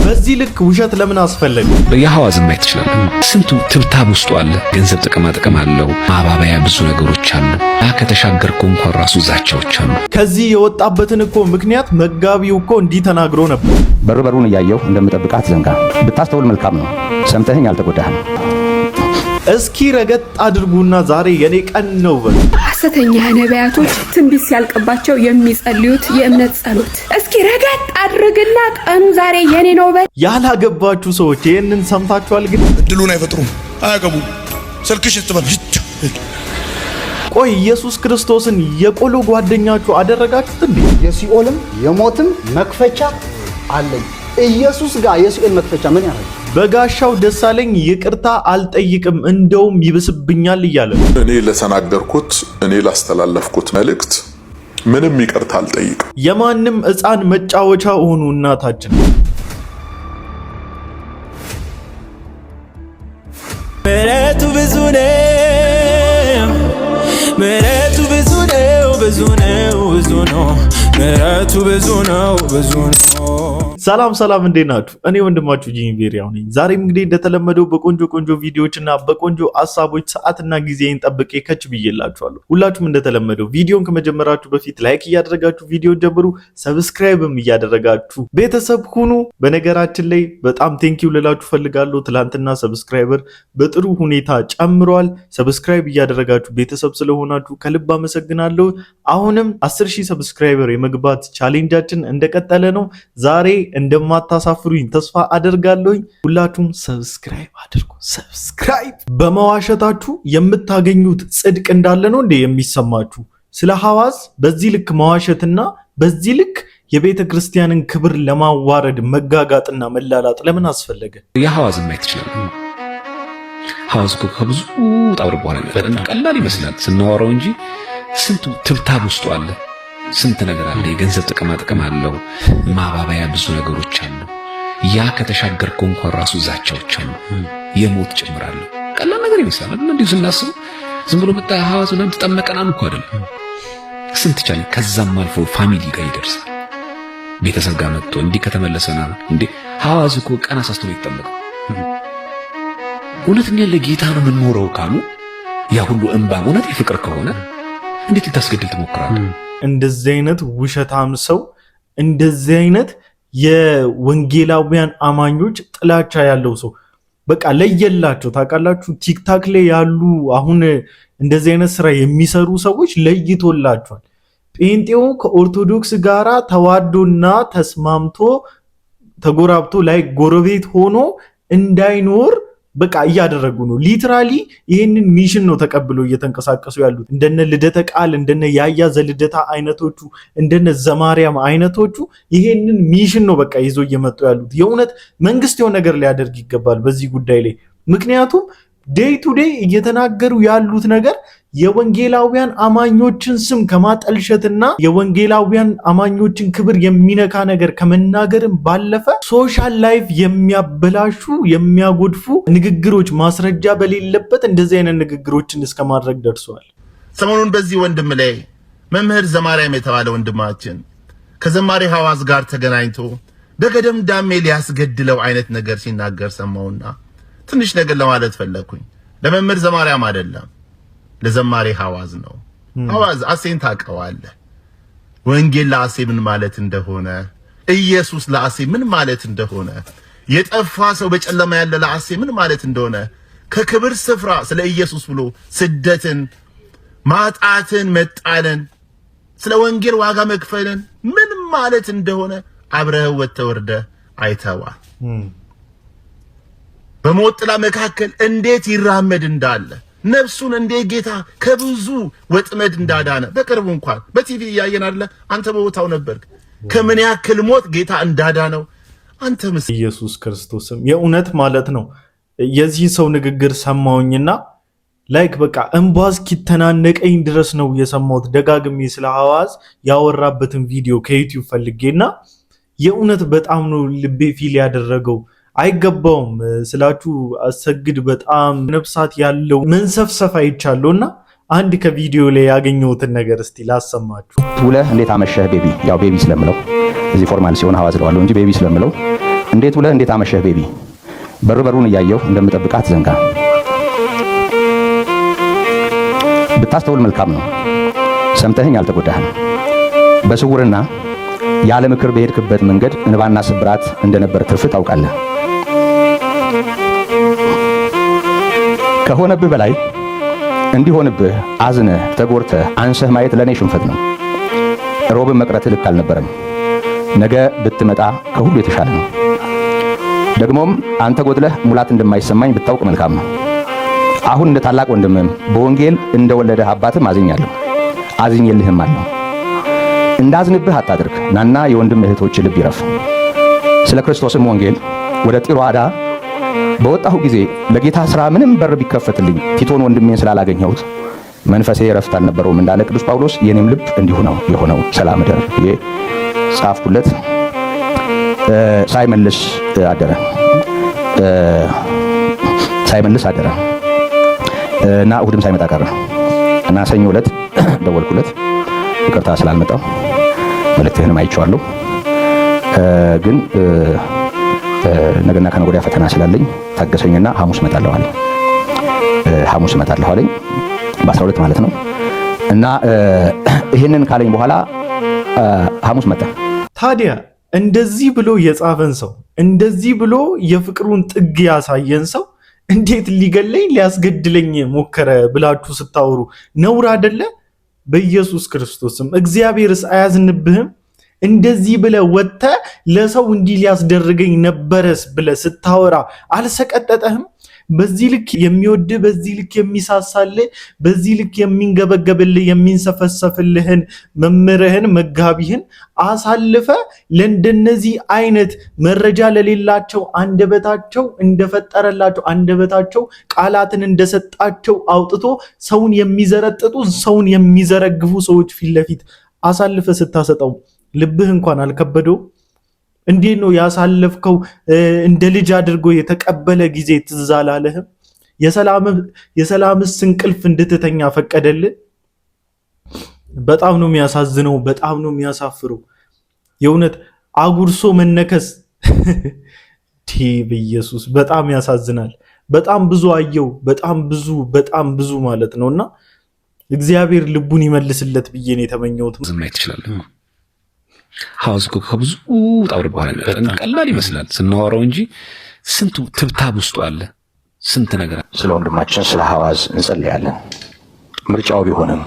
በዚህ ልክ ውሸት ለምን አስፈለገ? የሐዋዝ ማየት ይችላል። ስንቱ ትብታብ ውስጡ አለ። ገንዘብ ጥቅም አለው። ማባባያ ብዙ ነገሮች አሉ። ከተሻገርኩ እንኳን ራሱ ዛቻዎች አሉ። ከዚህ የወጣበትን እኮ ምክንያት መጋቢው እኮ እንዲህ ተናግሮ ነበር። በሩን እያየሁ እንደምጠብቃት ዘንጋ ብታስተውል መልካም ነው። ሰምተኸኝ አልተጎዳህም። እስኪ ረገጥ አድርጉና ዛሬ የኔ ቀን ነው በሉ። ሐሰተኛ ነቢያቶች ትንቢት ሲያልቅባቸው የሚጸልዩት የእምነት ጸሎት። እስኪ ረገጥ አድርግና ቀኑ ዛሬ የኔ ነው በል። ያላገባችሁ ሰዎች ይሄንን ሰምታችኋል? ግን እድሉን አይፈጥሩም፣ አያገቡም። ስልክሽ ትበል። ቆይ ኢየሱስ ክርስቶስን የቆሎ ጓደኛችሁ አደረጋችሁት እንዴ? የሲኦልም የሞትም መክፈቻ አለኝ። ኢየሱስ ጋር የሲኦል መክፈቻ ምን ያደርጋል? በጋሻው ደሳለኝ ይቅርታ አልጠይቅም እንደውም ይብስብኛል እያለ እኔ ለተናገርኩት እኔ ላስተላለፍኩት መልእክት ምንም ይቅርታ አልጠይቅም። የማንም ሕፃን መጫወቻ ሆኑ እናታችን። ምሕረቱ ብዙ ነው፣ ምሕረቱ ብዙ ነው፣ ብዙ ነው፣ ብዙ ነው። ምሕረቱ ብዙ ነው፣ ብዙ ነው። ሰላም እንዴት ናችሁ? እኔ ወንድማችሁ ጂሚ ቤሪያው ነኝ። ዛሬም እንግዲህ እንደተለመደው በቆንጆ ቪዲዮዎችና በቆንጆ ሐሳቦች ሰዓትና ጊዜን ጠብቄ ከች ብዬላችኋለሁ። ሁላችሁም እንደተለመደው ቪዲዮን ከመጀመራችሁ በፊት ላይክ እያደረጋችሁ ቪዲዮን ጀምሩ፣ ሰብስክራይብም እያደረጋችሁ ቤተሰብ ሁኑ። በነገራችን ላይ በጣም ቴንኪው ልላችሁ ፈልጋለሁ። ትላንትና ሰብስክራይበር በጥሩ ሁኔታ ጨምሯል። ሰብስክራይብ እያደረጋችሁ ቤተሰብ ስለሆናችሁ ከልብ አመሰግናለሁ። አሁንም 10000 ሰብስክራይበር የመግባት ቻሌንጃችን እንደቀጠለ ነው። ዛሬ እንደማታሳፍሩኝ ተስፋ አደርጋለሁኝ። ሁላችሁም ሰብስክራይብ አድርጉ። ሰብስክራይብ በመዋሸታችሁ የምታገኙት ጽድቅ እንዳለ ነው እንዴ የሚሰማችሁ? ስለ ሐዋዝ በዚህ ልክ መዋሸትና በዚህ ልክ የቤተ ክርስቲያንን ክብር ለማዋረድ መጋጋጥና መላላጥ ለምን አስፈለገ? የሐዋዝ ማየት ይችላል። ሐዋዝ እኮ ከብዙ ጣውር በኋላ ቀላል ይመስላል ስናወራው እንጂ ስንቱ ትብታብ ውስጡ አለ። ስንት ነገር አለ። የገንዘብ ጥቅም አለው። ማባባያ ብዙ ነገሮች አሉ። ያ ከተሻገርኩ እንኳን ራሱ ዛቻዎች አሉ። የሞት ጭምር አለ። ቀላል ነገር ይመስላል አይደል? እንዴ ስናስብ ዝም ብሎ መጣ ሐዋዝ ምናምን ተጠመቀናል እኮ አይደለም። ስንት ቻለ። ከዛም አልፎ ፋሚሊ ጋር ይደርሳል። ቤተሰብ ጋር መጥቶ እንዲህ ከተመለሰና እንዴ ሐዋዝ እኮ ቀና ሳስቶ ይጠመቀ እውነተኛ ለጌታ ነው የምንኖረው ካሉ ያ ሁሉ እንባ እውነት የፍቅር ከሆነ እንዴት ልታስገድል ትሞክራለህ? እንደዚህ አይነት ውሸታም ሰው እንደዚህ አይነት የወንጌላውያን አማኞች ጥላቻ ያለው ሰው በቃ ለየላቸው። ታውቃላችሁ ቲክታክ ላይ ያሉ አሁን እንደዚህ አይነት ስራ የሚሰሩ ሰዎች ለይቶላቸዋል። ጴንጤው ከኦርቶዶክስ ጋራ ተዋዶና ተስማምቶ ተጎራብቶ ላይ ጎረቤት ሆኖ እንዳይኖር በቃ እያደረጉ ነው። ሊትራሊ ይሄንን ሚሽን ነው ተቀብለው እየተንቀሳቀሱ ያሉት። እንደነ ልደተ ቃል እንደነ ያያ ዘልደታ አይነቶቹ እንደነ ዘማርያም አይነቶቹ ይሄንን ሚሽን ነው በቃ ይዞ እየመጡ ያሉት። የእውነት መንግስት የሆነ ነገር ሊያደርግ ይገባል በዚህ ጉዳይ ላይ። ምክንያቱም ዴይ ቱ ዴይ እየተናገሩ ያሉት ነገር የወንጌላውያን አማኞችን ስም ከማጠልሸትና የወንጌላውያን አማኞችን ክብር የሚነካ ነገር ከመናገርም ባለፈ ሶሻል ላይፍ የሚያበላሹ የሚያጎድፉ ንግግሮች ማስረጃ በሌለበት እንደዚህ አይነት ንግግሮችን እስከ ማድረግ ደርሰዋል። ሰሞኑን በዚህ ወንድም ላይ መምህር ዘማርያም የተባለ ወንድማችን ከዘማሪ ሐዋዝ ጋር ተገናኝቶ በገደም ዳሜ ሊያስገድለው አይነት ነገር ሲናገር ሰማውና ትንሽ ነገር ለማለት ፈለኩኝ። ለመምህር ዘማርያም አይደለም ለዘማሪ ሐዋዝ ነው። ሐዋዝ አሴን ታውቀዋለህ። ወንጌል ለአሴ ምን ማለት እንደሆነ፣ ኢየሱስ ለአሴ ምን ማለት እንደሆነ፣ የጠፋ ሰው በጨለማ ያለ ለአሴ ምን ማለት እንደሆነ፣ ከክብር ስፍራ ስለ ኢየሱስ ብሎ ስደትን፣ ማጣትን፣ መጣልን፣ ስለ ወንጌል ዋጋ መክፈልን ምን ማለት እንደሆነ አብረህ ወጥተህ አይተዋል። በሞት ጥላ መካከል እንዴት ይራመድ እንዳለ ነፍሱን እንዴት ጌታ ከብዙ ወጥመድ እንዳዳነ በቅርቡ እንኳን በቲቪ ያየን አይደለ? አንተ በቦታው ነበርክ። ከምን ያክል ሞት ጌታ እንዳዳነው አንተ ኢየሱስ ክርስቶስም የእውነት ማለት ነው። የዚህ ሰው ንግግር ሰማውኝና ላይክ በቃ እንባ እስኪተናነቀኝ ድረስ ነው የሰማሁት። ደጋግሜ ስለ ሐዋዝ ያወራበትን ቪዲዮ ከዩቲዩብ ፈልጌና የእውነት በጣም ነው ልቤ ፊል ያደረገው። አይገባውም ስላችሁ አሰግድ በጣም ነፍሳት ያለው መንሰፍሰፍ አይቻለውና አንድ ከቪዲዮ ላይ ያገኘሁትን ነገር እስቲ ላሰማችሁ። ውለህ እንዴት አመሸህ ቤቢ? ያው ቤቢ ስለምለው እዚህ ፎርማል ሲሆን ሐዋዝ ለዋለው እንጂ ቤቢ ስለምለው እንዴት ውለህ እንዴት አመሸህ ቤቢ? በሩን እያየሁ እንደምጠብቃት ዘንጋ። ብታስተውል መልካም ነው። ሰምተኸኝ አልተጎዳህም። በስውርና ያለ ምክር በሄድክበት መንገድ እንባና ስብራት እንደነበር ትርፍ ታውቃለህ። ከሆነብህ በላይ እንዲሆንብህ አዝነህ ተጎርተህ አንሰህ ማየት ለኔ ሽንፈት ነው። ሮብን መቅረትህ ልክ አልነበረም። ነገ ብትመጣ ከሁሉ የተሻለ ነው። ደግሞም አንተ ጎድለህ ሙላት እንደማይሰማኝ ብታውቅ መልካም ነው። አሁን እንደ ታላቅ ወንድምም በወንጌል እንደወለደህ አባትም አዝኛለሁ፣ አዝኜልህም አለሁ። እንዳዝንብህ አታድርግ። ናና የወንድም እህቶች ልብ ይረፍ። ስለ ክርስቶስም ወንጌል ወደ ጢሮአዳ በወጣሁ ጊዜ ለጌታ ሥራ ምንም በር ቢከፈትልኝ ቲቶን ወንድሜን ስላላገኘሁት መንፈሴ ረፍት አልነበረውም እንዳለ ቅዱስ ጳውሎስ የኔም ልብ እንዲሁ ነው የሆነው። ሰላም እደር ብዬ ጻፍኩለት። ሳይመልስ አደረ እና እሑድም ሳይመጣ ቀረ እና ሰኞ ዕለት ደወልኩለት። ይቅርታ ስላልመጣው መልእክትህንም አይቼዋለሁ፣ ግን ነገና ከነገ ወዲያ ፈተና ስላለኝ ታገሰኝና ሐሙስ እመጣለሁ አለኝ። በ12 ማለት ነው። እና ይሄንን ካለኝ በኋላ ሐሙስ መጣ። ታዲያ እንደዚህ ብሎ የጻፈን ሰው እንደዚህ ብሎ የፍቅሩን ጥግ ያሳየን ሰው እንዴት ሊገለኝ ሊያስገድለኝ ሞከረ ብላችሁ ስታወሩ ነውር አይደለ? በኢየሱስ ክርስቶስም እግዚአብሔርስ አያዝንብህም? እንደዚህ ብለ ወጥተ ለሰው እንዲህ ሊያስደርገኝ ነበረስ ብለ ስታወራ አልሰቀጠጠህም? በዚህ ልክ የሚወድህ በዚህ ልክ የሚሳሳልህ በዚህ ልክ የሚንገበገብልህ የሚንሰፈሰፍልህን መምህርህን መጋቢህን አሳልፈ ለእንደነዚህ አይነት መረጃ ለሌላቸው አንደበታቸው እንደፈጠረላቸው አንደበታቸው ቃላትን እንደሰጣቸው አውጥቶ ሰውን የሚዘረጥጡ ሰውን የሚዘረግፉ ሰዎች ፊት ለፊት አሳልፈ ስታሰጠው ልብህ እንኳን አልከበደው? እንዴት ነው ያሳለፍከው? እንደ ልጅ አድርጎ የተቀበለ ጊዜ ትዝ አላለህም? የሰላምስ እንቅልፍ እንድትተኛ ፈቀደልህ? በጣም ነው የሚያሳዝነው። በጣም ነው የሚያሳፍረው። የእውነት አጉርሶ መነከስ በኢየሱስ በጣም ያሳዝናል። በጣም ብዙ አየው። በጣም ብዙ ማለት ነውና እግዚአብሔር ልቡን ይመልስለት ብዬ ነው የተመኘሁት። ዝም ላይ ትችላለህ። ሐዋዝ እኮ ከብዙ ጣውር በኋላ ቀላል ይመስላል ስናወራው እንጂ ስንቱ ትብታብ ውስጡ አለ። ስንት ነገር ስለ ወንድማችን ስለ ሐዋዝ እንጸልያለን። ምርጫው ቢሆንም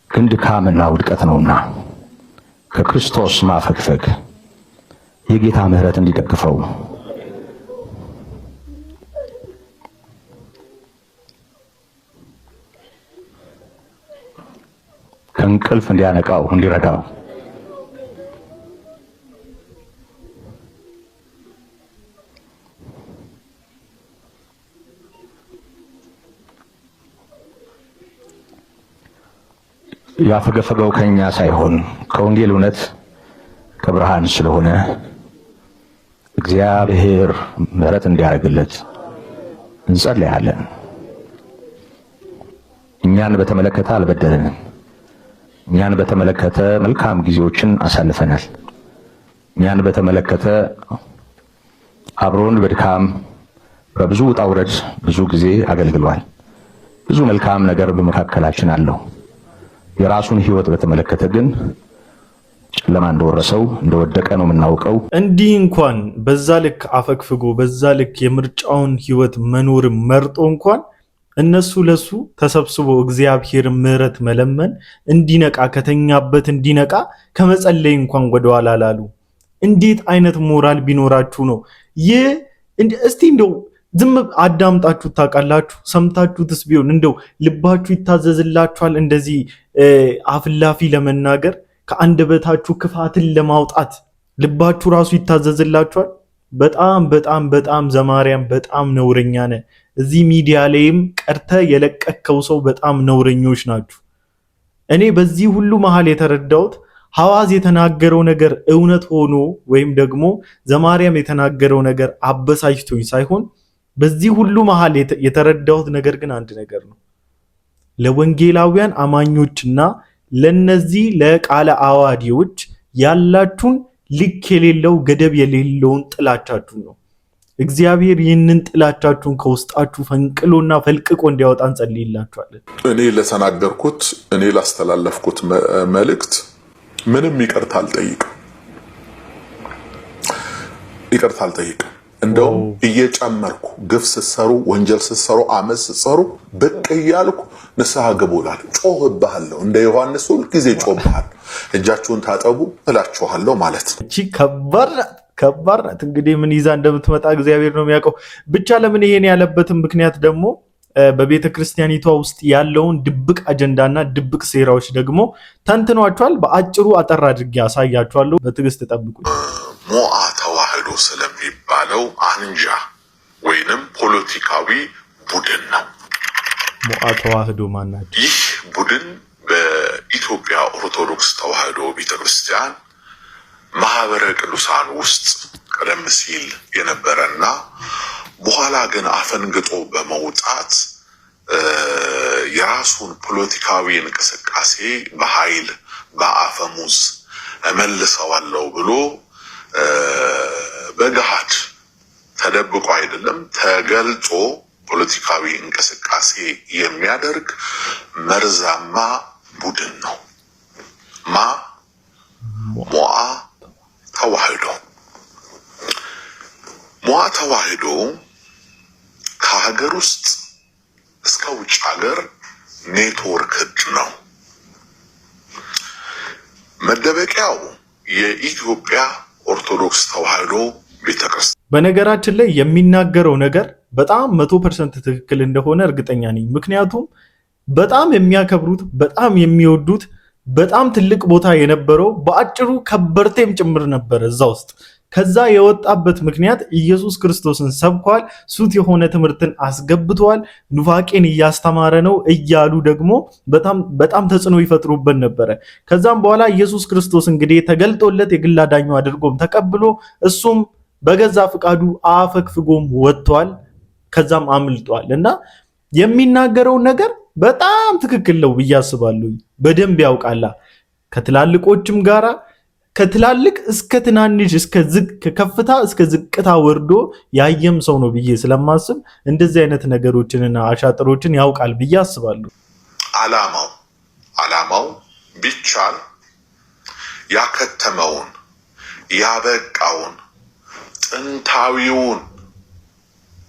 ግን ድካምና ውድቀት ነውና ከክርስቶስ ማፈግፈግ የጌታ ምሕረት እንዲደግፈው ከእንቅልፍ እንዲያነቃው እንዲረዳው ያፈገፈገው ከኛ ሳይሆን ከወንጌል እውነት ከብርሃን ስለሆነ እግዚአብሔር ምሕረት እንዲያደርግለት እንጸልያለን። እኛን በተመለከተ አልበደለንም። እኛን በተመለከተ መልካም ጊዜዎችን አሳልፈናል። እኛን በተመለከተ አብሮን በድካም በብዙ ውጣ ውረድ ብዙ ጊዜ አገልግሏል። ብዙ መልካም ነገር በመካከላችን አለው። የራሱን ሕይወት በተመለከተ ግን ጨለማ እንደወረሰው እንደወደቀ ነው የምናውቀው። እንዲህ እንኳን በዛ ልክ አፈግፍጎ በዛ ልክ የምርጫውን ሕይወት መኖር መርጦ እንኳን እነሱ ለሱ ተሰብስቦ እግዚአብሔር ምሕረት መለመን እንዲነቃ ከተኛበት እንዲነቃ ከመጸለይ እንኳን ወደኋላ ላሉ። እንዴት አይነት ሞራል ቢኖራችሁ ነው ይህ? እስቲ እንደው ዝም አዳምጣችሁ ታውቃላችሁ? ሰምታችሁትስ ቢሆን እንደው ልባችሁ ይታዘዝላችኋል? እንደዚህ አፍላፊ ለመናገር ከአንደበታችሁ ክፋትን ለማውጣት ልባችሁ ራሱ ይታዘዝላችኋል? በጣም ዘማርያም በጣም ነውረኛ ነህ። እዚህ ሚዲያ ላይም ቀርተ የለቀከው ሰው በጣም ነውረኞች ናችሁ። እኔ በዚህ ሁሉ መሃል የተረዳሁት ሐዋዝ የተናገረው ነገር እውነት ሆኖ ወይም ደግሞ ዘማርያም የተናገረው ነገር አበሳጭቶኝ ሳይሆን በዚህ ሁሉ መሃል የተረዳሁት ነገር ግን አንድ ነገር ነው። ለወንጌላውያን አማኞችና ለነዚህ ለቃለ አዋዲዎች ያላችሁን ልክ የሌለው ገደብ የሌለውን ጥላቻችሁ ነው። እግዚአብሔር ይህንን ጥላቻችሁን ከውስጣችሁ ፈንቅሎና ፈልቅቆ እንዲያወጣ እንጸልይላችኋለን። እኔ ለተናገርኩት እኔ ላስተላለፍኩት መልእክት ምንም ይቅርታ አልጠይቅም። እንደውም እየጨመርኩ ግፍ ስትሰሩ፣ ወንጀል ስትሰሩ፣ አመፅ ስትሰሩ ብቅ እያልኩ ንስሐ ግቡ እላለሁ። ጮህብሃለሁ፣ እንደ ዮሐንስ ሁልጊዜ ጮህብሃለሁ። እጃችሁን ታጠቡ እላችኋለሁ ማለት ነው። እቺ ከባድ ናት። እንግዲህ ምን ይዛ እንደምትመጣ እግዚአብሔር ነው የሚያውቀው። ብቻ ለምን ይሄን ያለበትን ምክንያት ደግሞ በቤተ ክርስቲያኒቷ ውስጥ ያለውን ድብቅ አጀንዳና ድብቅ ሴራዎች ደግሞ ተንትኗቸዋል። በአጭሩ አጠር አድርጌ ያሳያችኋለሁ። በትዕግስት ጠብቁኝ። ሞዓ ተዋህዶ ስለሚባለው አንጃ ወይንም ፖለቲካዊ ቡድን ነው። ሞዓ ተዋህዶ ማናቸው? ይህ ቡድን በኢትዮጵያ ኦርቶዶክስ ተዋህዶ ቤተክርስቲያን ማህበረ ቅዱሳን ውስጥ ቀደም ሲል የነበረና በኋላ ግን አፈንግጦ በመውጣት የራሱን ፖለቲካዊ እንቅስቃሴ በኃይል በአፈሙዝ እመልሰዋለሁ ብሎ በገሃድ ተደብቆ አይደለም ተገልጦ ፖለቲካዊ እንቅስቃሴ የሚያደርግ መርዛማ ቡድን ነው። ሞዓ ተዋህዶ። ሞዓ ተዋህዶ ከሀገር ውስጥ እስከ ውጭ ሀገር ኔትወርክድ ነው። መደበቂያው የኢትዮጵያ ኦርቶዶክስ ተዋህዶ ቤተክርስቲያን። በነገራችን ላይ የሚናገረው ነገር በጣም 100% ትክክል እንደሆነ እርግጠኛ ነኝ። ምክንያቱም በጣም የሚያከብሩት በጣም የሚወዱት በጣም ትልቅ ቦታ የነበረው በአጭሩ ከበርቴም ጭምር ነበር እዛ ውስጥ። ከዛ የወጣበት ምክንያት ኢየሱስ ክርስቶስን ሰብኳል፣ ሱት የሆነ ትምህርትን አስገብቷል፣ ኑፋቄን እያስተማረ ነው እያሉ ደግሞ በጣም ተጽዕኖ ይፈጥሩበት ነበረ። ከዛም በኋላ ኢየሱስ ክርስቶስ እንግዲህ ተገልጦለት የግል አዳኙ አድርጎም ተቀብሎ እሱም በገዛ ፍቃዱ አፈግፍጎም ወጥቷል። ከዛም አምልጧል እና የሚናገረው ነገር በጣም ትክክል ነው ብዬ አስባለሁ። በደንብ ያውቃላ ከትላልቆችም ጋራ ከትላልቅ እስከ ትናንሽ ከከፍታ እስከ ዝቅታ ወርዶ ያየም ሰው ነው ብዬ ስለማስብ እንደዚህ አይነት ነገሮችንና አሻጥሮችን ያውቃል ብዬ አስባለሁ። ዓላማው ቢቻል ያከተመውን ያበቃውን ጥንታዊውን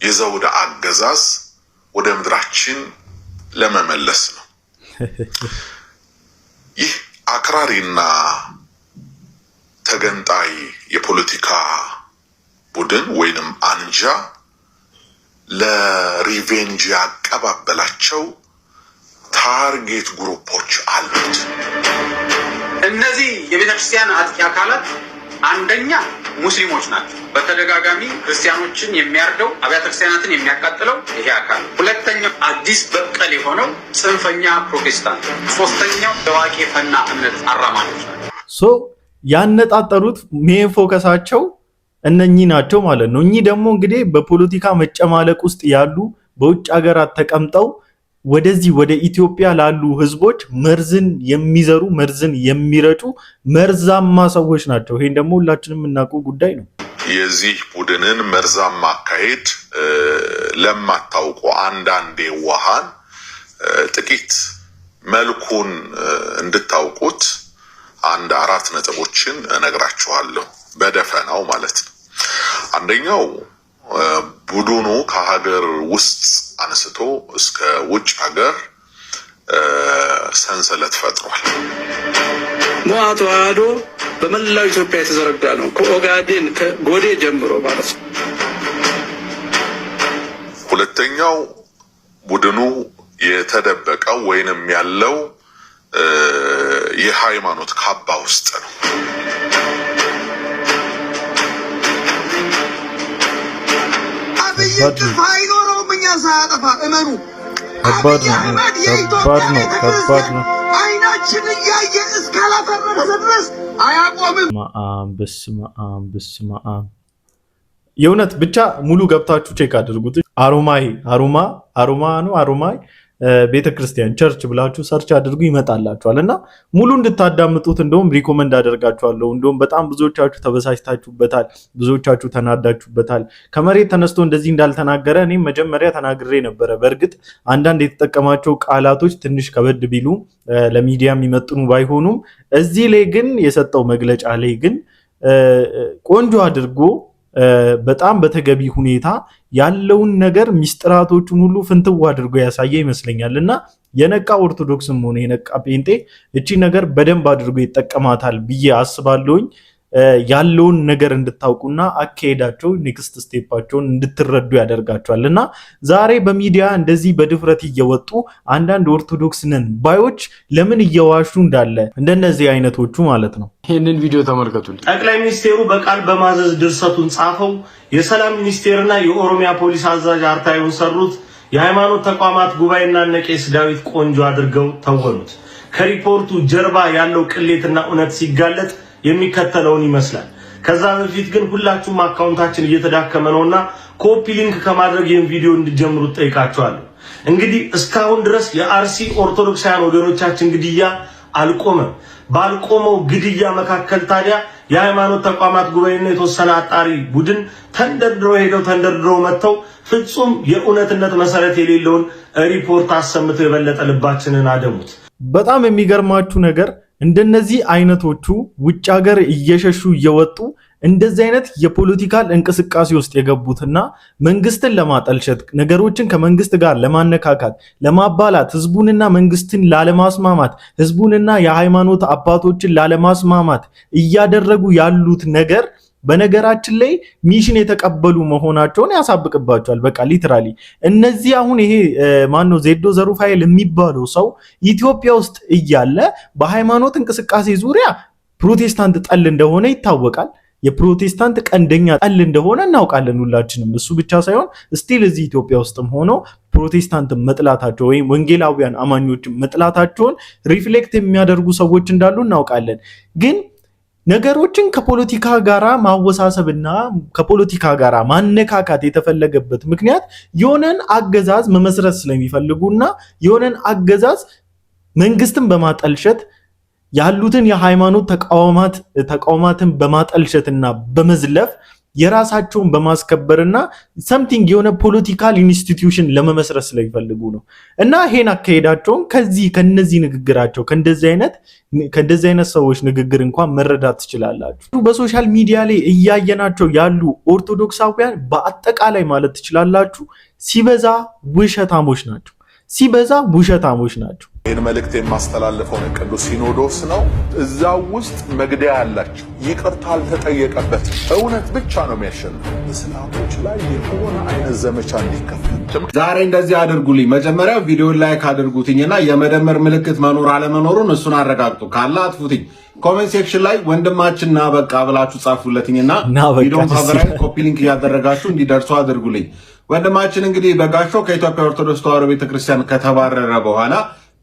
የዘውድ አገዛዝ ወደ ምድራችን ለመመለስ ነው። ይህ አክራሪና ተገንጣይ የፖለቲካ ቡድን ወይንም አንጃ ለሪቬንጅ ያቀባበላቸው ታርጌት ግሩፖች አሉት። እነዚህ የቤተክርስቲያን አጥቂ አካላት አንደኛ ሙስሊሞች ናቸው። በተደጋጋሚ ክርስቲያኖችን የሚያርደው አብያተ ክርስቲያናትን የሚያቃጥለው ይሄ አካል። ሁለተኛው አዲስ በቀል የሆነው ጽንፈኛ ፕሮቴስታንት። ሶስተኛው ታዋቂ ፈና እምነት አራማጆች ናቸው። ያነጣጠሩት ሜን ፎከሳቸው እነኚህ ናቸው ማለት ነው። እኚህ ደግሞ እንግዲህ በፖለቲካ መጨማለቅ ውስጥ ያሉ በውጭ ሀገራት ተቀምጠው ወደዚህ ወደ ኢትዮጵያ ላሉ ህዝቦች መርዝን የሚዘሩ መርዝን የሚረጩ መርዛማ ሰዎች ናቸው። ይሄን ደግሞ ሁላችንም የምናውቀው ጉዳይ ነው። የዚህ ቡድንን መርዛማ አካሄድ ለማታውቁ አንዳንዴ ዋሃን ጥቂት መልኩን እንድታውቁት አንድ 4 ነጥቦችን እነግራችኋለሁ በደፈናው ማለት ነው። አንደኛው ቡድኑ ከሀገር ውስጥ አንስቶ እስከ ውጭ ሀገር ሰንሰለት ፈጥሯል። ሞዓ ተዋህዶ በመላው ኢትዮጵያ የተዘረጋ ነው። ከኦጋዴን ከጎዴ ጀምሮ ማለት ነው። ሁለተኛው ቡድኑ የተደበቀው ወይንም ያለው የሃይማኖት ካባ ውስጥ ነው። አብይ ጥፋ አይኖረውም እኛ ሳያጠፋ እመኑ። ከባድ ነው። አይናችን እያየ እስካላፈረሰ ድረስ አያቆምም። በስመ አብ የእውነት ብቻ ሙሉ ገብታችሁ ቼክ አድርጉት። አሮማይ ቤተክርስቲያን ቸርች ብላችሁ ሰርች አድርጉ ይመጣላችኋል። እና ሙሉ እንድታዳምጡት እንደውም ሪኮመንድ አደርጋችኋለሁ። እንደውም በጣም ብዙዎቻችሁ ተበሳጭታችሁበታል፣ ብዙዎቻችሁ ተናዳችሁበታል። ከመሬት ተነስቶ እንደዚህ እንዳልተናገረ እኔም መጀመሪያ ተናግሬ ነበረ። በእርግጥ አንዳንድ የተጠቀማቸው ቃላቶች ትንሽ ከበድ ቢሉ ለሚዲያ የሚመጥኑ ባይሆኑም እዚህ ላይ ግን የሰጠው መግለጫ ላይ ግን ቆንጆ አድርጎ በጣም በተገቢ ሁኔታ ያለውን ነገር ሚስጥራቶቹን ሁሉ ፍንትው አድርጎ ያሳየ ይመስለኛል። እና የነቃ ኦርቶዶክስም ሆነ የነቃ ጴንጤ እቺ ነገር በደንብ አድርጎ ይጠቀማታል ብዬ አስባለሁኝ። ያለውን ነገር እንድታውቁና አካሄዳቸው ኔክስት ስቴፓቸውን እንድትረዱ ያደርጋቸዋል። እና ዛሬ በሚዲያ እንደዚህ በድፍረት እየወጡ አንዳንድ ኦርቶዶክስ ነን ባዮች ለምን እየዋሹ እንዳለ እንደነዚህ አይነቶቹ ማለት ነው። ይህንን ቪዲዮ ተመልከቱልኝ። ጠቅላይ ሚኒስቴሩ በቃል በማዘዝ ድርሰቱን ጻፈው። የሰላም ሚኒስቴርና የኦሮሚያ ፖሊስ አዛዥ አርታዩን ሰሩት። የሃይማኖት ተቋማት ጉባኤና ቄስ ዳዊት ቆንጆ አድርገው ተወኑት። ከሪፖርቱ ጀርባ ያለው ቅሌትና እውነት ሲጋለጥ የሚከተለውን ይመስላል። ከዛ በፊት ግን ሁላችሁም አካውንታችን እየተዳከመ ነውና ኮፒ ሊንክ ከማድረግ ይህን ቪዲዮ እንድጀምሩ ጠይቃችኋለሁ። እንግዲህ እስካሁን ድረስ የአርሲ ኦርቶዶክሳውያን ወገኖቻችን ግድያ አልቆመም። ባልቆመው ግድያ መካከል ታዲያ የሃይማኖት ተቋማት ጉባኤና የተወሰነ አጣሪ ቡድን ተንደርድረው መጥተው ፍጹም የእውነትነት መሰረት የሌለውን ሪፖርት አሰምተው የበለጠ ልባችንን አደሙት። በጣም የሚገርማችሁ ነገር እንደነዚህ አይነቶቹ ውጭ ሀገር እየሸሹ እየወጡ እንደዚህ አይነት የፖለቲካል እንቅስቃሴ ውስጥ የገቡትና መንግስትን ለማጠልሸት ነገሮችን ከመንግስት ጋር ለማነካካት ለማባላት ህዝቡንና መንግስትን ላለማስማማት ህዝቡንና የሃይማኖት አባቶችን ላለማስማማት እያደረጉ ያሉት ነገር በነገራችን ላይ ሚሽን የተቀበሉ መሆናቸውን ያሳብቅባቸዋል። በቃ ሊትራሊ እነዚህ አሁን ይሄ ማነው ዜዶ ዘሩፋኤል የሚባለው ሰው ኢትዮጵያ ውስጥ እያለ በሃይማኖት እንቅስቃሴ ዙሪያ ፕሮቴስታንት ጠል እንደሆነ ይታወቃል። የፕሮቴስታንት ቀንደኛ ጠል እንደሆነ እናውቃለን ሁላችንም። እሱ ብቻ ሳይሆን ስቲል እዚህ ኢትዮጵያ ውስጥም ሆኖ ፕሮቴስታንት መጥላታቸው ወይም ወንጌላውያን አማኞች መጥላታቸውን ሪፍሌክት የሚያደርጉ ሰዎች እንዳሉ እናውቃለን። ግን ነገሮችን ከፖለቲካ ጋራ ማወሳሰብና ከፖለቲካ ጋራ ማነካካት የተፈለገበት ምክንያት የሆነን አገዛዝ መመስረት ስለሚፈልጉና የሆነን አገዛዝ መንግስትን በማጠልሸት ያሉትን የሃይማኖት ተቋማትን በማጠልሸትና በመዝለፍ የራሳቸውን በማስከበርና ሰምቲንግ የሆነ ፖለቲካል ኢንስቲትዩሽን ለመመስረት ስለሚፈልጉ ነው። እና ይሄን አካሄዳቸውን ከነዚህ ንግግራቸው ከእንደዚህ አይነት ሰዎች ንግግር እንኳን መረዳት ትችላላችሁ። በሶሻል ሚዲያ ላይ እያየናቸው ያሉ ኦርቶዶክሳውያን በአጠቃላይ ማለት ትችላላችሁ ሲበዛ ውሸታሞች ናቸው። ይህን መልእክት የማስተላልፈው ቅዱስ ሲኖዶስ ነው። እዛው ውስጥ መግደያ ያላቸው ይቅርታ አልተጠየቀበት እውነት ብቻ ነው የሚያሸንፍ። እስላሞች ላይ የሆነ አይነት ዘመቻ እንዲከፈት ዛሬ እንደዚህ አድርጉልኝ። መጀመሪያ ቪዲዮን ላይክ አድርጉትኝና የመደመር ምልክት መኖር አለመኖሩን እሱን አረጋግጡ። ካለ አጥፉትኝ። ኮሜንት ሴክሽን ላይ ወንድማችን ናበቃ ብላችሁ ጻፉለትኝና ቪዲዮን ፋቨራይት ኮፒ ሊንክ እያደረጋችሁ እንዲደርሱ አድርጉልኝ። ወንድማችን እንግዲህ በጋሾ ከኢትዮጵያ ኦርቶዶክስ ተዋሕዶ ቤተክርስቲያን ከተባረረ በኋላ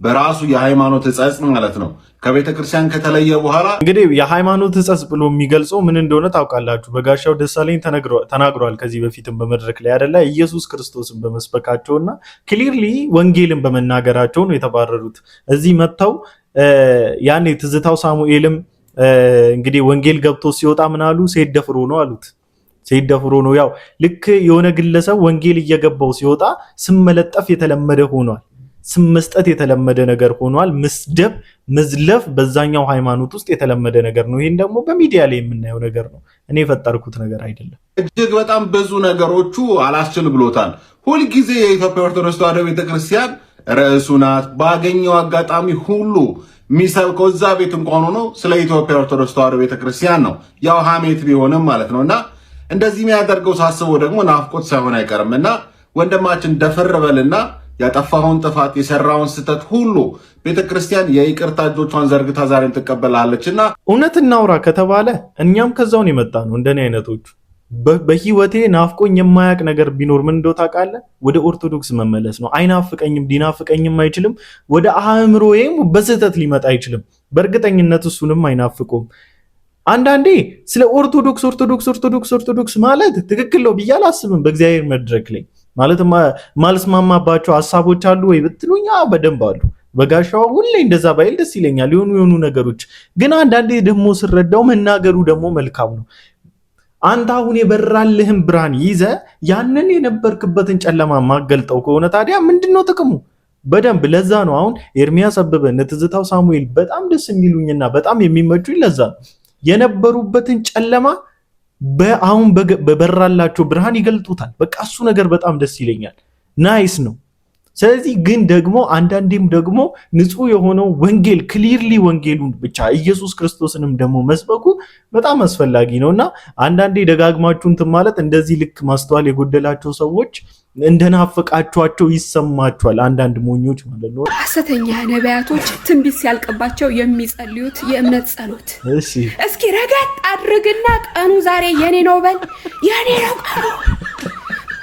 በራሱ የሃይማኖት ዕጸጽ ማለት ነው ከቤተክርስቲያን ከተለየ በኋላ እንግዲህ የሃይማኖት ዕጸጽ ብሎ የሚገልጸው ምን እንደሆነ ታውቃላችሁ። በጋሻው ደሳለኝ ተናግሯል። ከዚህ በፊትም በመድረክ ላይ አይደለ ኢየሱስ ክርስቶስን በመስበካቸውና ክሊርሊ ወንጌልን በመናገራቸው ነው የተባረሩት። እዚህ መጥተው ያኔ ትዝታው ሳሙኤልም እንግዲህ ወንጌል ገብቶ ሲወጣ ምን አሉ? ሴት ደፍሮ ነው አሉት። ሴት ደፍሮ ነው። ያው ልክ የሆነ ግለሰብ ወንጌል እየገባው ሲወጣ ስም መለጠፍ የተለመደ ሆኗል። ስም መስጠት የተለመደ ነገር ሆኗል። መስደብ፣ መዝለፍ በዛኛው ሃይማኖት ውስጥ የተለመደ ነገር ነው። ይሄን ደግሞ በሚዲያ ላይ የምናየው ነገር ነው። እኔ የፈጠርኩት ነገር አይደለም። እጅግ በጣም ብዙ ነገሮቹ አላስችል ብሎታል። ሁልጊዜ የኢትዮጵያ ኦርቶዶክስ ተዋሕዶ ቤተክርስቲያን ርዕሱ ናት። ባገኘው አጋጣሚ ሁሉ የሚሰብከው እዛ ቤት እንኳን ሆኖ ስለ ኢትዮጵያ ኦርቶዶክስ ተዋሕዶ ቤተክርስቲያን ነው። ያው ሐሜት ቢሆንም ማለት ነውና እንደዚህ የሚያደርገው ሳስበው ደግሞ ናፍቆት ሳይሆን አይቀርም። እና ወንድማችን ደፈር በልና ያጠፋውን ጥፋት የሰራውን ስህተት ሁሉ ቤተክርስቲያን የይቅርታ እጆቿን ዘርግታ ዛሬም ትቀበላለችና እውነት እናውራ ከተባለ እኛም ከዛውን የመጣ ነው። እንደኔ አይነቶቹ በህይወቴ ናፍቆኝ የማያቅ ነገር ቢኖር ምን እንደው ታውቃለህ? ወደ ኦርቶዶክስ መመለስ ነው። አይናፍቀኝም፣ ሊናፍቀኝም አይችልም። ወደ አእምሮዬም በስህተት ሊመጣ አይችልም። በእርግጠኝነት እሱንም አይናፍቁም። አንዳንዴ ስለ ኦርቶዶክስ ማለት ትክክል ነው ብዬ አላስብም በእግዚአብሔር መድረክ ላይ። ማለት ማልስማማባቸው ሐሳቦች አሉ ወይ ብትሉኛ በደንብ አሉ። በጋሻው ሁሌ እንደዛ ባይል ደስ ይለኛል የሆኑ ነገሮች ግን አንዳንዴ ደግሞ ስረዳው መናገሩ ደግሞ መልካም ነው። አንተ አሁን የበራልህን ብርሃን ይዘ ያንን የነበርክበትን ጨለማ ማገልጠው ከሆነ ታዲያ ምንድነው ጥቅሙ? በደንብ ለዛ ነው አሁን ኤርሚያስ አበበ ትዝታው ሳሙኤል በጣም ደስ የሚሉኝና በጣም የሚመቹኝ ለዛ የነበሩበትን ጨለማ በአሁን በበራላቸው ብርሃን ይገልጡታል። በቃ እሱ ነገር በጣም ደስ ይለኛል። ናይስ ነው። ስለዚህ ግን ደግሞ አንዳንዴም ደግሞ ንጹህ የሆነው ወንጌል ክሊርሊ ወንጌሉን ብቻ ኢየሱስ ክርስቶስንም ደግሞ መስበኩ በጣም አስፈላጊ ነውና አንዳንዴ ደጋግማችሁን ማለት እንደዚህ ልክ ማስተዋል የጎደላቸው ሰዎች እንደናፈቃቸዋቸው ይሰማቸዋል። አንዳንድ ሞኞች ማለት ነው። ሐሰተኛ ነቢያቶች ትንቢት ሲያልቅባቸው የሚጸልዩት የእምነት ጸሎት። እስኪ ረገጥ አድርግና ቀኑ ዛሬ የኔ ነው በል። የኔ ነው ቀኑ።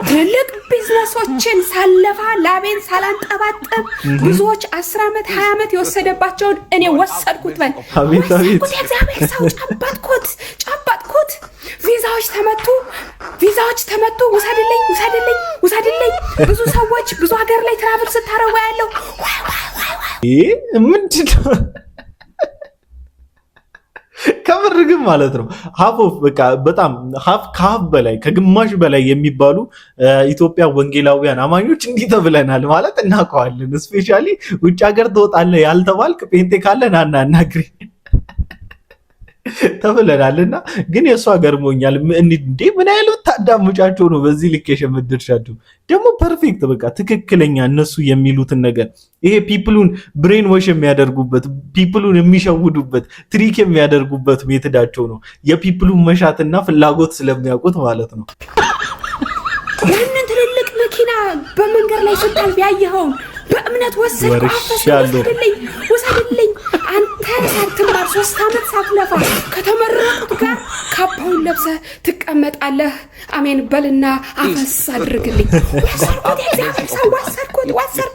ትልቅ ቢዝነሶችን ሳለፋ ላቤን ሳላንጠባጠብ ብዙዎች 10 ዓመት 20 ዓመት የወሰደባቸውን እኔ ወሰድኩት በል። አቤት አቤት እግዚአብሔር ሰው ጨበጥኩት። ቪዛዎች ተመቱ። ውሰድልኝ። ብዙ ሰዎች ብዙ ሀገር ላይ ትራቭል ስታረጉ ያለው ምንድነው? ከምር ግን ማለት ነው ሀፍ በቃ በጣም ከሀፍ በላይ ከግማሽ በላይ የሚባሉ ኢትዮጵያ ወንጌላውያን አማኞች እንዲህ ተብለናል ማለት እናውቀዋለን። ስፔሻሊ ውጭ ሀገር ትወጣለህ ያልተባልክ ጴንጤ ካለ ናና አናግረኝ ተብለናልና ግን የእሷ ገርሞኛል። እንዴ ምን አይነት ታዳምጫቸው ነው በዚህ ልክ የሸመደድሻቸው? ደግሞ ፐርፌክት በቃ ትክክለኛ እነሱ የሚሉትን ነገር ይሄ ፒፕሉን ብሬን ወሽ የሚያደርጉበት ፒፕሉን የሚሸውዱበት ትሪክ የሚያደርጉበት ሜትዳቸው ነው። የፒፕሉን መሻትና ፍላጎት ስለሚያውቁት ማለት ነው። ያንን ትልልቅ መኪና በመንገድ ላይ ስታልፍ ያየኸውን በእምነት ወሰድልኝ። አንተ ሳትማር 3 ዓመት ሳትለፋ ከተመረቁት ጋር ካባውን ለብሰህ ትቀመጣለህ። አሜን በልና አፈስ አድርግልኝ። ወሰድኩት።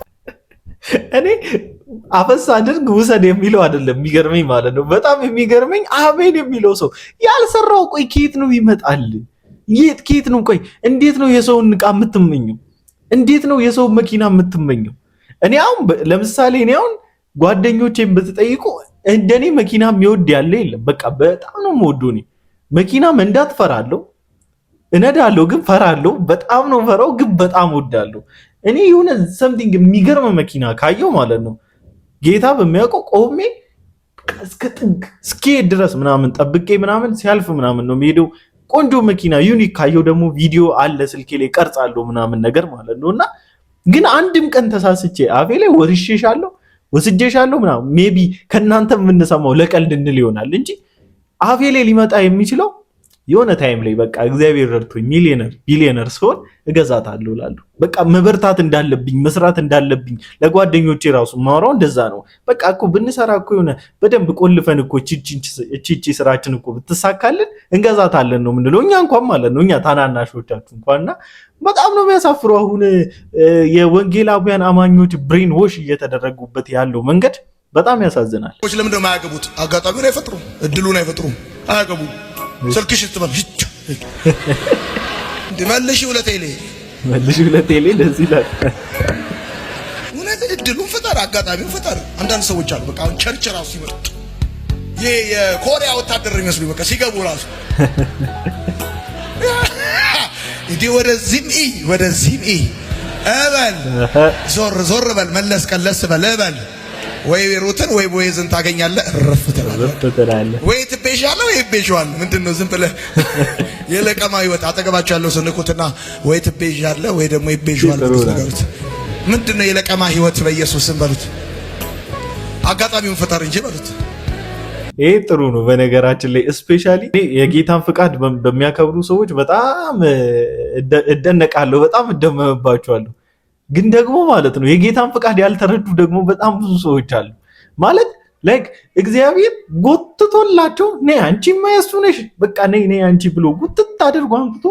እኔ አፈስ አድርግ ውሰድ የሚለው አይደለም የሚገርመኝ ማለት ነው። በጣም የሚገርመኝ አሜን የሚለው ሰው ያልሰራው ቆይ ከየት ነው ይመጣል? ከየት ነው? ቆይ እንዴት ነው የሰውን ዕቃ የምትመኘው? እንዴት ነው የሰው መኪና የምትመኘው? እኔ አሁን ለምሳሌ እኔ አሁን ጓደኞቼን ብትጠይቁ እንደኔ መኪና የሚወድ ያለ የለም። በቃ በጣም ነው የምወደው። እኔ መኪና መንዳት ፈራለሁ፣ እነዳለሁ ግን ፈራለሁ። በጣም ነው ፈራው ግን በጣም ወዳለሁ። እኔ የሆነ ሰምቲንግ የሚገርም መኪና ካየው ማለት ነው ጌታ በሚያውቀው ቆሜ እስከ ጥግ እስኪሄድ ድረስ ምናምን ጠብቄ ምናምን ሲያልፍ ምናምን ነው የሚሄደው። ቆንጆ መኪና ዩኒክ ካየው ደግሞ ቪዲዮ አለ ስልኬ ላይ ቀርጻለሁ ምናምን ነገር ማለት ነውና ግን አንድም ቀን ተሳስቼ አፌ ላይ ወስጄሻለሁ ምናምን ሜቢ ከናንተ የምንሰማው ለቀልድ እንል ይሆናል እንጂ አፌ ላይ ሊመጣ የሚችለው የሆነ ታይም ላይ በቃ እግዚአብሔር ረድቶኝ ቢሊየነር ሲሆን እገዛታለሁ እላለሁ። በቃ መበርታት እንዳለብኝ መስራት እንዳለብኝ ለጓደኞቼ ራሱ ማወራው እንደዛ ነው። በቃ እኮ ብንሰራ እኮ የሆነ በደንብ ቆልፈን እኮ እቺ ስራችን እኮ ብትሳካልን እንገዛታለን ነው የምንለው እኛ እንኳን ማለት ነው እኛ ታናናሾቻችሁ እንኳንና በጣም ነው የሚያሳፍረው። አሁን የወንጌላውያን አማኞች ብሬን ዎሽ እየተደረጉበት ያለው መንገድ በጣም ያሳዝናል። ለምንድን ነው የማያገቡት? አጋጣሚውን አይፈጥሩም፣ እድሉን አይፈጥሩም፣ አያገቡም። ስልክሽ ስትበል መልሽ ሁለቴሌ ለዚህ ላይ እውነት እድሉን ፍጠር፣ አጋጣሚውን ፍጠር። አንዳንድ ሰዎች አሉ በቃ አሁን ቸርች ራሱ ሲመጡ ይሄ የኮሪያ ወታደር ይመስሉ በቃ ሲገቡ ራሱ እንዴ ወደዚህም እበል ዞር በል መለስ ቀለስ በል ወይ ሩትን ወይ ቦይዝን ታገኛለህ። እረፍ ትላለህ ወይ ትቤዣለህ ወይ ይቤዣዋል። ምንድነው ዝም ብለህ የለቀማ ህይወት አጠገባቸው ያለው ሰው ንኩትና ወይ ትቤዣለህ ወይ ደግሞ ይቤዣዋል በሉት። ምንድነው የለቀማ ህይወት? በኢየሱስም በሉት። አጋጣሚውን ፈጠር እንጂ በሉት። ይሄ ጥሩ ነው። በነገራችን ላይ ስፔሻሊ የጌታን ፍቃድ በሚያከብሩ ሰዎች በጣም እደነቃለሁ፣ በጣም እደመምባቸዋለሁ። ግን ደግሞ ማለት ነው የጌታን ፍቃድ ያልተረዱ ደግሞ በጣም ብዙ ሰዎች አሉ። ማለት ላይክ እግዚአብሔር ጎትቶላቸው ነይ አንቺ ማየሱ ነሽ በቃ ነይ አንቺ ብሎ ጉትት አድርጎ አምጥቶ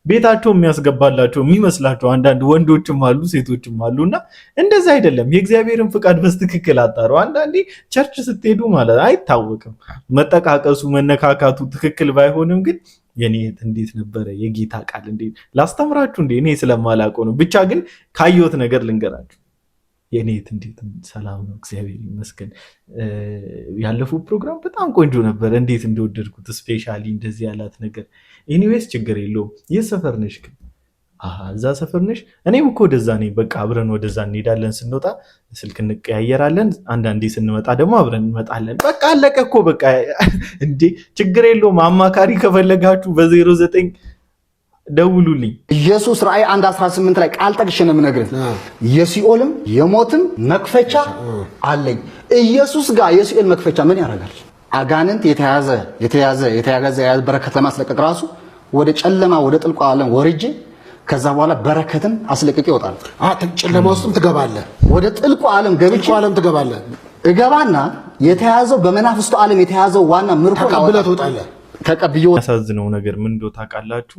ቤታቸው የሚያስገባላቸው የሚመስላቸው አንዳንድ ወንዶችም አሉ ሴቶችም አሉና እንደዛ አይደለም። የእግዚአብሔርን ፍቃድ በስትክክል አጣሩ። አንዳንዴ ቸርች ስትሄዱ ማለት አይታወቅም መጠቃቀሱ መነካካቱ ትክክል ባይሆንም ግን የኔ እንዴት ነበረ የጌታ ቃል እንዴት ላስተምራችሁ እንዴ? እኔ ስለማላውቀው ነው። ብቻ ግን ካየሁት ነገር ልንገራችሁ። የኔት እንዴት ሰላም ነው፣ እግዚአብሔር ይመስገን። ያለፈው ፕሮግራም በጣም ቆንጆ ነበር። እንዴት እንደወደድኩት ስፔሻሊ እንደዚህ ያላት ነገር። ኤኒዌይስ ችግር የለውም። የት ሰፈር ነሽ ግን? እዛ ሰፈር ነሽ? እኔም እኮ ወደዛ ነኝ። በቃ አብረን ወደዛ እንሄዳለን። ስንወጣ ስልክ እንቀያየራለን። አንዳንዴ ስንመጣ ደግሞ አብረን እንመጣለን። በቃ አለቀ እኮ በቃ እንዴ ችግር የለውም። አማካሪ ከፈለጋችሁ በ09 ደውሉልኝ። ኢየሱስ ራእይ 1:18 ላይ ቃል ጠቅሼ ነው የምነግርህ። የሲኦልም የሞትም መክፈቻ አለኝ። ኢየሱስ ጋር የሲኦል መክፈቻ ምን ያደርጋል? አጋንንት የተያዘ በረከት ለማስለቀቅ ራሱ ወደ ጨለማ ወደ ጥልቁ ዓለም ወርጄ ከዛ በኋላ በረከትን አስለቅቄ ይወጣል። ጨለማ ውስጥም ትገባለህ። ወደ ጥልቁ ዓለም ገብቼ ትገባለህ። እገባና የተያዘው በመናፍስቱ ዓለም የተያዘው ዋና ምርኮ ተቀብለህ ትወጣለህ። ተቀብዬው ያሳዝነው ነገር ምን እንደው ታውቃላችሁ?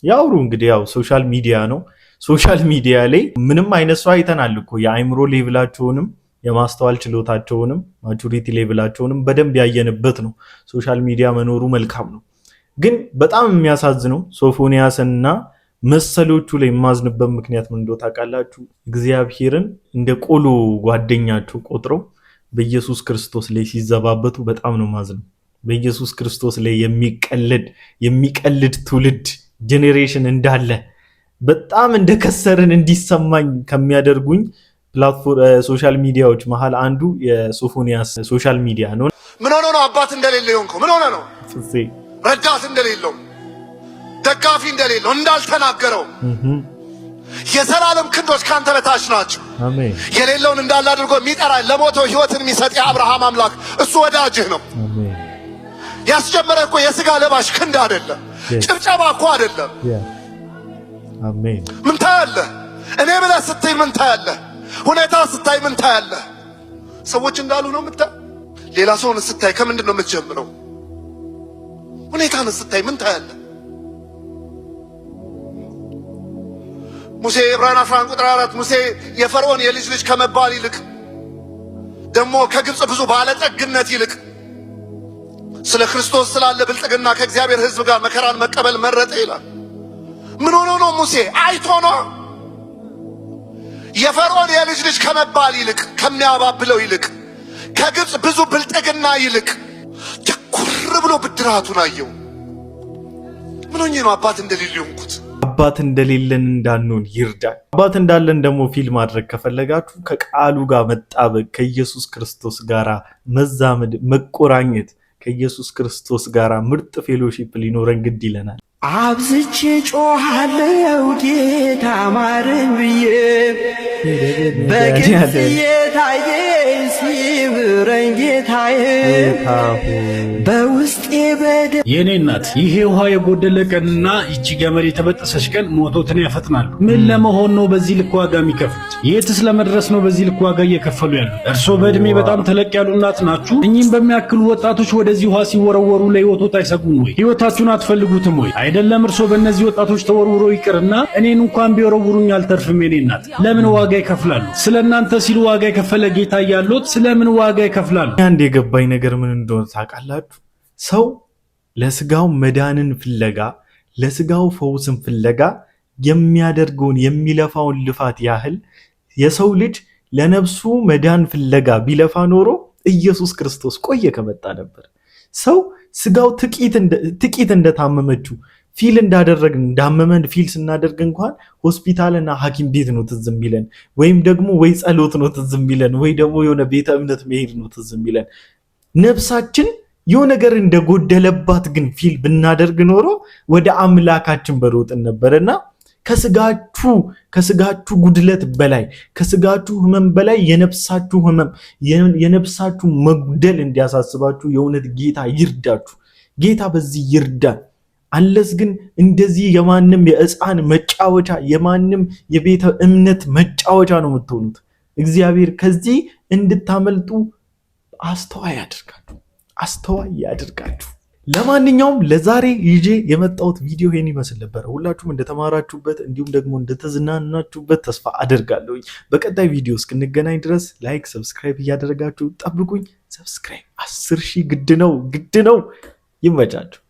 ያውሩ እንግዲህ ያው ሶሻል ሚዲያ ነው። ሶሻል ሚዲያ ላይ ምንም አይነት ሰው አይተናል እኮ የአይምሮ ሌቭላቸውንም የማስተዋል ችሎታቸውንም ማቹሪቲ ሌቭላቸውንም በደንብ ያየንበት ነው። ሶሻል ሚዲያ መኖሩ መልካም ነው። ግን በጣም የሚያሳዝነው ሶፎንያስና መሰሎቹ ላይ የማዝንበት ምክንያት ምን እንደው ታውቃላችሁ? እግዚአብሔርን እንደ ቆሎ ጓደኛቸው ቆጥረው በኢየሱስ ክርስቶስ ላይ ሲዘባበቱ በጣም ነው ማዝነው። በኢየሱስ ክርስቶስ ላይ የሚቀልድ ትውልድ ጄኔሬሽን እንዳለ በጣም እንደከሰርን እንዲሰማኝ ከሚያደርጉኝ ሶሻል ሚዲያዎች መሃል አንዱ የሶፎንያስ ሶሻል ሚዲያ ነው። ምን ሆነ ነው አባት እንደሌለ የሆንከው? ምን ሆነ ነው ረዳት እንደሌለው ደጋፊ እንደሌለው እንዳልተናገረው የዘላለም ክንዶች ካንተ በታች ናቸው። አሜን። የሌለውን እንዳለ አድርጎ የሚጠራ ለሞተው ህይወትን የሚሰጥ የአብርሃም አምላክ እሱ ወዳጅህ ነው። አሜን። ያስጀመረ እኮ የስጋ ለባሽ ክንድ አይደለም፣ ጭብጨባ እኮ አይደለም። አሜን። ምን ታያለህ? እኔ ብለህ ስትይ ምን ታያለህ? ሁኔታ ስታይ ምን ታያለህ? ሰዎች እንዳሉ ነው የምታይ? ሌላ ሰውን ስታይ ከምንድን ነው የምትጀምረው? ሁኔታን ስታይ ምን ታያለህ? ሙሴ ዕብራውያን 11 ቁጥር 4 ሙሴ የፈርዖን የልጅ ልጅ ከመባል ይልቅ ደግሞ ከግብፅ ብዙ ባለጠግነት ይልቅ ስለ ክርስቶስ ስላለ ብልጥግና ከእግዚአብሔር ሕዝብ ጋር መከራን መቀበል መረጠ ይላል። ምን ሆኖ ነው ሙሴ? አይቶ ነው። የፈርዖን የልጅ ልጅ ከመባል ይልቅ ከሚያባብለው ይልቅ ከግብፅ ብዙ ብልጥግና ይልቅ ትኩር ብሎ ብድራቱን አየው። ምን ሆኜ ነው አባት እንደሌለ የሆንኩት? አባት እንደሌለን እንዳንሆን ይርዳል። አባት እንዳለን ደግሞ ፊል ማድረግ ከፈለጋችሁ ከቃሉ ጋር መጣበቅ፣ ከኢየሱስ ክርስቶስ ጋር መዛመድ፣ መቆራኘት፣ ከኢየሱስ ክርስቶስ ጋር ምርጥ ፌሎሺፕ ሊኖረን ግድ ይለናል። አብዝቼ ጮሃለው ጌታ ማረኝ ብዬ በግልጽ የታየኝ ሲምረኝ ጌታዬ በውስጤ የኔ እናት ይሄ ውሃ የጎደለ ቀንና ይቺ ገመድ የተበጠሰች ቀን ሞቶትን ያፈጥናሉ። ምን ለመሆን ነው በዚህ ልክ ዋጋ የሚከፍሉት? የትስ ለመድረስ ነው በዚህ ልክ ዋጋ እየከፈሉ ያሉ? እርሶ በእድሜ በጣም ተለቅ ያሉ እናት ናችሁ። እኚህም በሚያክሉ ወጣቶች ወደዚህ ውሃ ሲወረወሩ ለህይወቶት አይሰጉም ወይ? ህይወታችሁን አትፈልጉትም ወይ? አይደለም እርሶ በእነዚህ ወጣቶች ተወርውሮ ይቅርና እኔን እንኳን ቢወረውሩኝ አልተርፍም። የኔ እናት ለምን ዋጋ ይከፍላሉ? ስለ እናንተ ሲሉ ዋጋ የከፈለ ጌታ እያሉት ስለምን ዋጋ ይከፍላሉ? አንድ የገባኝ ነገር ምን እንደሆነ ታውቃላችሁ? ሰው ለስጋው መዳንን ፍለጋ ለስጋው ፈውስን ፍለጋ የሚያደርገውን የሚለፋውን ልፋት ያህል የሰው ልጅ ለነፍሱ መዳን ፍለጋ ቢለፋ ኖሮ ኢየሱስ ክርስቶስ ቆየ ከመጣ ነበር። ሰው ስጋው ጥቂት እንደታመመችው ፊል እንዳደረግን እንዳመመን ፊል ስናደርግ እንኳን ሆስፒታልና ሐኪም ቤት ነው ትዝ የሚለን፣ ወይም ደግሞ ወይ ጸሎት ነው ትዝ የሚለን፣ ወይ ደግሞ የሆነ ቤተ እምነት መሄድ ነው ትዝ የሚለን። ነፍሳችን የሆነ ነገር እንደጎደለባት ግን ፊል ብናደርግ ኖሮ ወደ አምላካችን በሮጥን ነበርና ከስጋችሁ ጉድለት በላይ ከስጋችሁ ህመም በላይ የነፍሳችሁ ህመም የነፍሳችሁ መጉደል እንዲያሳስባችሁ የእውነት ጌታ ይርዳችሁ። ጌታ በዚህ ይርዳን። አለስ ግን እንደዚህ የማንም የሕፃን መጫወቻ የማንም የቤተ እምነት መጫወቻ ነው የምትሆኑት። እግዚአብሔር ከዚህ እንድታመልጡ አስተዋይ ያድርጋችሁ። ለማንኛውም ለዛሬ ይዤ የመጣሁት ቪዲዮ ይሄን ይመስል ነበር። ሁላችሁም እንደተማራችሁበት እንዲሁም ደግሞ እንደተዝናናችሁበት ተስፋ አደርጋለሁ። በቀጣይ ቪዲዮ እስክንገናኝ ድረስ ላይክ፣ ሰብስክራይብ እያደረጋችሁ ጠብቁኝ። ሰብስክራይብ 10,000 ግድ ነው። ይመቻችሁ።